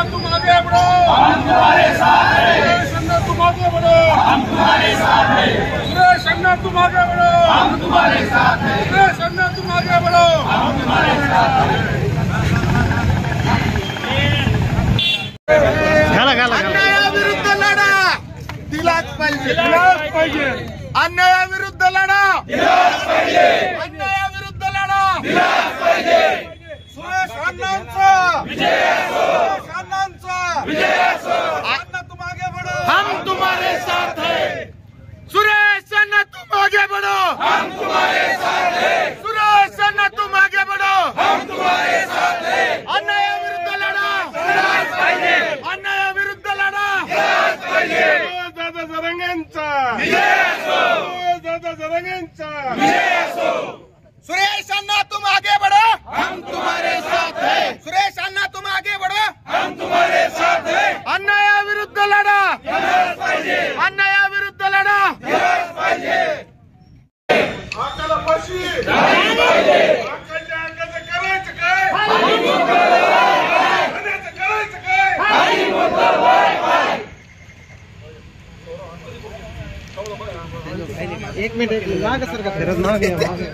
तुम आगे बढ़ो, हम तुम्हारे साथ हैं। तुम आगे बढ़ो, हम तुम्हारे साथ हैं। तुम आगे बढ़ो, हम तुम्हारे साथ हैं। तुम आगे बढ़ो, हम तुम्हारे साथ हैं। अन्यायाविरुद्ध लढा दिलाच पाहिजे, दिलाच पाहिजे। अन्यायाविरुद्ध लढा दिलाच पाहिजे, अन्यायाविरुद्ध लढा दिलाच पाहिजे। सुरेश अण्णांचा विजय असो, सुरेश अण्णांचा विजय असो। अण्णा तुम आगे बढ़ो, हम तुम्हारे साथ हैं। सुरेश अण्णा तुम आगे बढ़ो, हम तुम्हारे साथ हैं। सुरेश अण्णा तुम आगे बढ़ो, हम तुम्हारे साथ हैं। अन्यायाविरुद्ध लढा दिलाच पाहिजे, अन्यायाविरुद्ध लढा दिलाच पाहिजे। दादा जरंगेंचा विजय असो, दादा जरंगेंचा विजय असो। सुरेश अन्ना तुम आगे बढ़ो, हम तुम्हारे साथ हैं। सुरेश अन्ना तुम आगे बढ़ो, हम तुम्हारे साथ हैं। अन्यायाविरुद्ध लढा दिलाच पाहिजे, अन्यायाविरुद्ध लढा दिलाच पाहिजे। आकाला फाशी दिलाच पाहिजे। आकाच्या अंगाचं करायचं काय? काही मोठं काय? करायचं काय? काही मोठं काय? एक मिनिट मागे सर का फिरत मागे मागे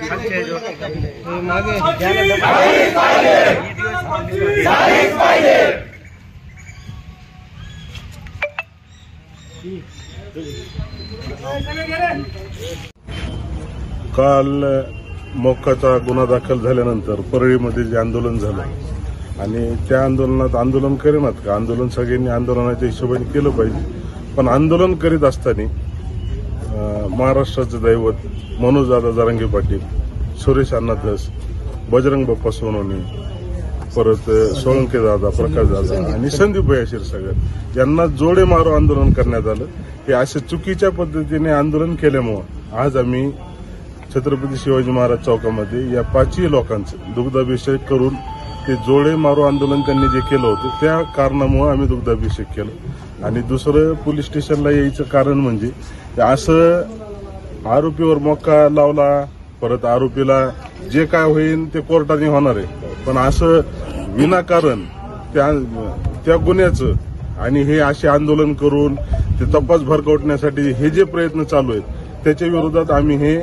काल मोक्काचा गुन्हा दाखल झाल्यानंतर परळीमध्ये जे आंदोलन झालं आणि त्या आंदोलनात आंदोलन करेनात का, आंदोलन सगळ्यांनी आंदोलनाच्या हिशोबाने केलं पाहिजे, पण आंदोलन करीत असताना महाराष्ट्राचे दैवत मनोजदादा जरांगे पाटील, सुरेश अण्णा धस, बजरंग बाप्पा सोनवणे, परत सोळंके दादा, प्रकाश दादा आणि संदीप भैया क्षीरसागर यांना जोडे मारो आंदोलन करण्यात आलं। हे अशा चुकीच्या पद्धतीने आंदोलन केल्यामुळे आज आम्ही छत्रपती शिवाजी महाराज चौकामध्ये या 5ही लोकांचं दुग्धाभिषेक करून ते जोडे मारो आंदोलन त्यांनी जे केलं होतं त्या कारणामुळे आम्ही दुग्धाभिषेक केलं। आणि दुसरं पोलीस स्टेशनला यायचं कारण म्हणजे असं आरोपीवर मोक्का लावला, परत आरोपीला जे काय होईल ते कोर्टाने होणार आहे, पण असं विनाकारण त्या गुन्ह्याचं आणि हे असे आंदोलन करून ते तपास भरकवण्यासाठी हे जे प्रयत्न चालू आहेत त्याच्या विरोधात आम्ही हे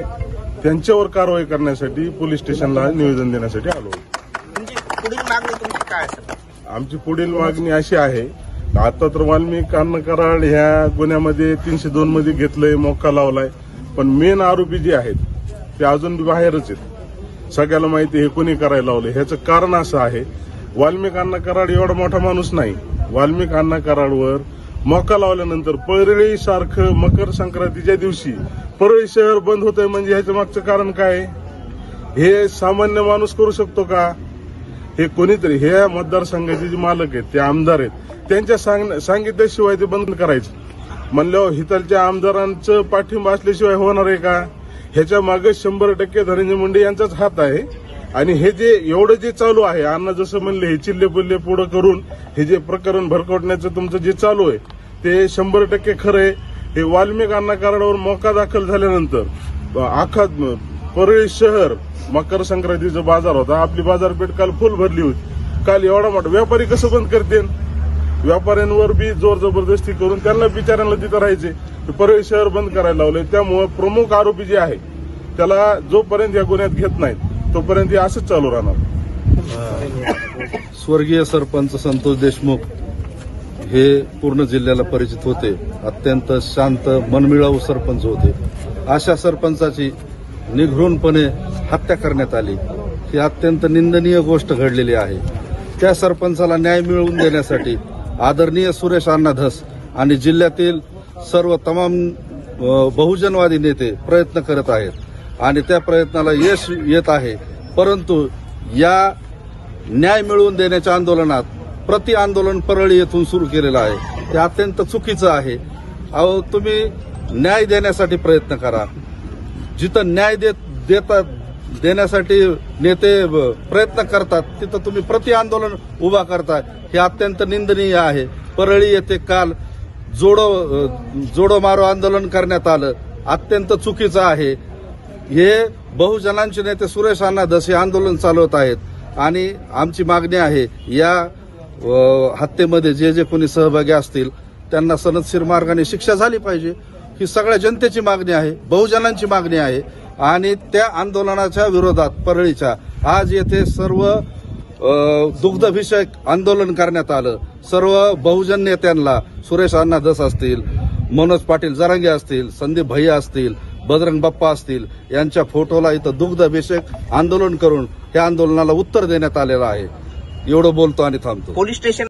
त्यांच्यावर कारवाई करण्यासाठी पोलीस स्टेशनला निवेदन देण्यासाठी आलो। पुढील मागणी तुमची काय असेल? आमची पुढील मागणी अशी आहे, आता तर वाल्मिक अण्णा कराड ह्या गुन्ह्यामध्ये 302 मध्ये घेतलंय, मोक्का लावलाय, पण मेन आरोपी जे आहेत ते अजून बाहेरच आहेत। सगळ्याला माहिती हे कोणी करायला लावलं, ह्याचं कारण असं आहे, वाल्मिक अण्णा कराड एवढा मोठा माणूस नाही। वाल्मिक अण्णा कराडवर मोक्का लावल्यानंतर परळी सारखं मकर संक्रांतीच्या दिवशी परळी शहर बंद होतंय, म्हणजे ह्याच्या मागचं कारण काय? हे सामान्य माणूस करू शकतो का? हे कोणीतरी, हे मतदारसंघाचे जे मालक आहेत, ते आमदार आहेत, त्यांच्या सांगितल्याशिवाय ते बंद करायचं म्हणल्यावर हितालच्या आमदारांचं पाठिंबा असल्याशिवाय होणार आहे का? ह्याच्या मागे 100% धनंजय मुंडे यांचाच हात आहे। आणि हे जे एवढं जे चालू आहे, अण्णा जसं म्हणले, हे चिल्ले पुल्ले पुढं करून हे जे प्रकरण भरकवण्याचं तुमचं जे चालू आहे ते 100% खरं आहे। हे वाल्मिक अण्णा कराडावर मोक्का दाखल झाल्यानंतर अख्खा परळी शहर मकर संक्रांतीचा बाजार होता, आपली बाजारपेठ काल फुल भरली होती। काल एवढा मोठा व्यापारी कसं बंद करतील? व्यापाऱ्यांवर बी जोर जबरदस्ती करून त्यांना बिचाऱ्यांना तिथं राहायचे, परळी शहर बंद करायला लावले। त्यामुळे प्रमुख आरोपी जे आहे त्याला जोपर्यंत या गुन्ह्यात घेत नाहीत तोपर्यंत हे असंच चालू राहणार। स्वर्गीय सरपंच संतोष देशमुख हे पूर्ण जिल्ह्याला परिचित होते, अत्यंत शांत मनमिळावू सरपंच होते। अशा सरपंचाची निघृणपणे हत्या करण्यात आली, ही अत्यंत निंदनीय गोष्ट घडलेली आहे। त्या सरपंचाला न्याय मिळवून देण्यासाठी आदरणीय सुरेश अण्णा धस आणि जिल्ह्यातील सर्व तमाम बहुजनवादी नेते प्रयत्न करत आहेत आणि त्या प्रयत्नाला यश येत आहे। परंतु या न्याय मिळवून देण्याच्या आंदोलनात प्रति आंदोलन परळी येथून सुरू केलेलं आहे ते अत्यंत चुकीचं आहे. अहो, तुम्ही न्याय देण्यासाठी प्रयत्न करा. जिथं न्याय देण्यासाठी नेते प्रयत्न करतात तिथं तुम्ही प्रति आंदोलन उभा करताय, हे अत्यंत निंदनीय आहे. परळी येथे काल जोडो मारो आंदोलन करण्यात आलं, अत्यंत चुकीचं आहे. हे बहुजनांचे नेते सुरेश अण्णा धस हे आंदोलन चालवत आहेत आणि आमची मागणी आहे या हत्येमध्ये जे जे कोणी सहभागी असतील त्यांना सनदशीर मार्गाने शिक्षा झाली पाहिजे. ही सगळ्या जनतेची मागणी आहे, बहुजनांची मागणी आहे. आणि त्या आंदोलनाच्या विरोधात परळीच्या आज येथे सर्व दुग्धविषयक आंदोलन करण्यात आलं. सर्व बहुजन नेत्यांना सुरेश अण्णा धस असतील, मनोज पाटील जरांगे असतील, संदीप भैया असतील, बजरंग बाप्पा असतील यांच्या फोटोला इथं दुग्धविषयक आंदोलन करून या आंदोलनाला उत्तर देण्यात आलेलं आहे. एवढं बोलतो आणि थांबतो. Police station